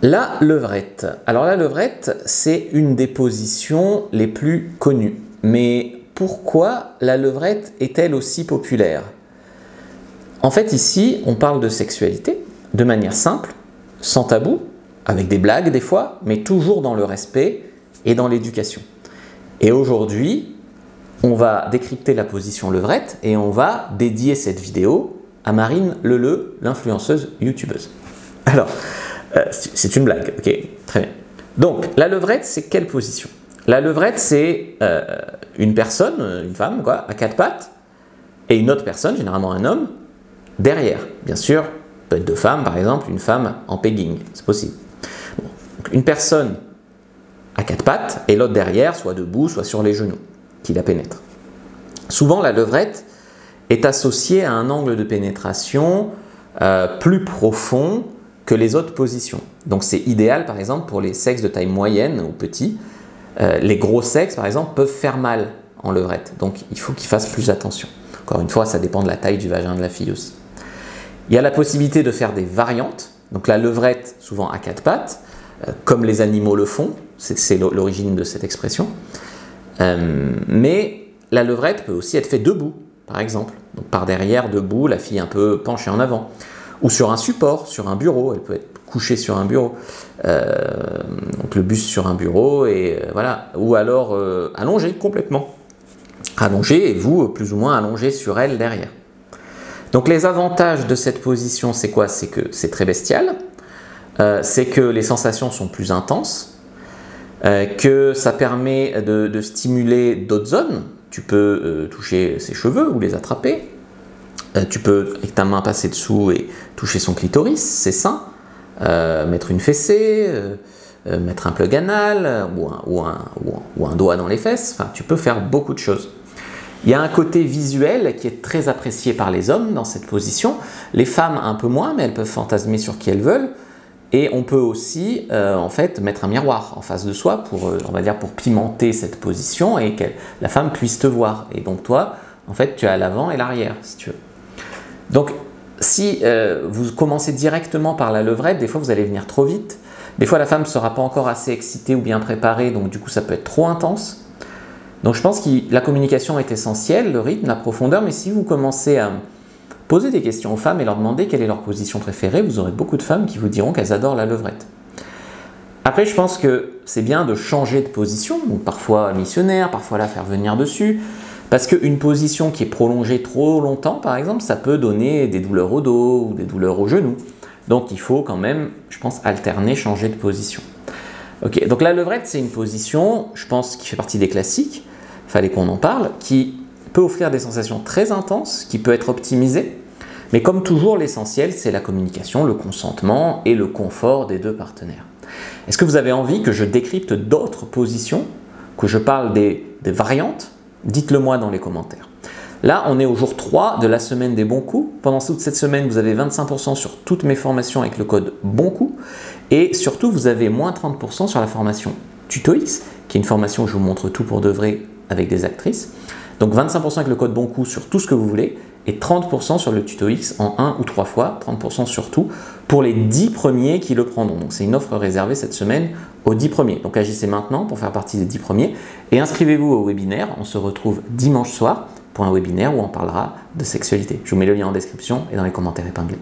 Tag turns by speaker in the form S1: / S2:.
S1: La levrette. Alors la levrette, c'est une des positions les plus connues. Mais pourquoi la levrette est-elle aussi populaire? En fait, ici, on parle de sexualité de manière simple, sans tabou, avec des blagues des fois, mais toujours dans le respect et dans l'éducation. Et aujourd'hui, on va décrypter la position levrette et on va dédier cette vidéo à Marine Leleu, l'influenceuse youtubeuse. Alors, c'est une blague, ok, très bien. Donc, la levrette, c'est quelle position? La levrette, c'est une personne, une femme, quoi, à quatre pattes, et une autre personne, généralement un homme, derrière. Bien sûr, peut être deux femmes, par exemple, une femme en pegging, c'est possible. Bon, donc une personne à quatre pattes, et l'autre derrière, soit debout, soit sur les genoux, qui la pénètre. Souvent, la levrette est associée à un angle de pénétration plus profond que les autres positions. Donc c'est idéal par exemple pour les sexes de taille moyenne ou petit. Les gros sexes par exemple peuvent faire mal en levrette, donc il faut qu'ils fassent plus attention. Encore une fois, ça dépend de la taille du vagin de la fille aussi. Il y a la possibilité de faire des variantes, donc la levrette souvent à quatre pattes, comme les animaux le font, c'est l'origine de cette expression. Mais la levrette peut aussi être faite debout, par exemple. Donc par derrière, debout, la fille un peu penchée en avant. Ou sur un support, sur un bureau, elle peut être couchée sur un bureau. Donc le buste sur un bureau, et voilà. Ou alors allongée complètement. Allongée et vous, plus ou moins allongée sur elle derrière. Donc les avantages de cette position, c'est quoi? C'est que c'est très bestial, c'est que les sensations sont plus intenses, que ça permet de stimuler d'autres zones. Tu peux toucher ses cheveux ou les attraper. Tu peux, avec ta main, passer dessous et toucher son clitoris, ses seins, mettre une fessée, mettre un plug anal ou un doigt dans les fesses. Enfin, tu peux faire beaucoup de choses. Il y a un côté visuel qui est très apprécié par les hommes dans cette position. Les femmes un peu moins, mais elles peuvent fantasmer sur qui elles veulent. Et on peut aussi en fait mettre un miroir en face de soi pour, on va dire, pour pimenter cette position et que la femme puisse te voir. Et donc toi, en fait, tu as l'avant et l'arrière, si tu veux. Donc, si vous commencez directement par la levrette, des fois vous allez venir trop vite. Des fois la femme ne sera pas encore assez excitée ou bien préparée, donc du coup ça peut être trop intense. Donc je pense que la communication est essentielle, le rythme, la profondeur, mais si vous commencez à poser des questions aux femmes et leur demander quelle est leur position préférée, vous aurez beaucoup de femmes qui vous diront qu'elles adorent la levrette. Après, je pense que c'est bien de changer de position, donc parfois missionnaire, parfois la faire venir dessus, parce qu'une position qui est prolongée trop longtemps, par exemple, ça peut donner des douleurs au dos ou des douleurs aux genoux. Donc il faut quand même, je pense, alterner, changer de position. Ok, donc la levrette, c'est une position, je pense, qui fait partie des classiques, il fallait qu'on en parle, qui peut offrir des sensations très intenses, qui peut être optimisée, mais comme toujours, l'essentiel, c'est la communication, le consentement et le confort des deux partenaires. Est-ce que vous avez envie que je décrypte d'autres positions, que je parle des variantes? Dites-le moi dans les commentaires. Là, on est au jour 3 de la semaine des bons coups. Pendant toute cette semaine, vous avez 25% sur toutes mes formations avec le code bon coup. Et surtout, vous avez moins 30% sur la formation TutoX, qui est une formation où je vous montre tout pour de vrai avec des actrices. Donc 25% avec le code bon coup sur tout ce que vous voulez et 30% sur le TutoX en 1 ou 3 fois, 30% sur tout, pour les 10 premiers qui le prendront. Donc c'est une offre réservée cette semaine aux 10 premiers. Donc agissez maintenant pour faire partie des 10 premiers et inscrivez-vous au webinaire. On se retrouve dimanche soir pour un webinaire où on parlera de sexualité. Je vous mets le lien en description et dans les commentaires épinglés.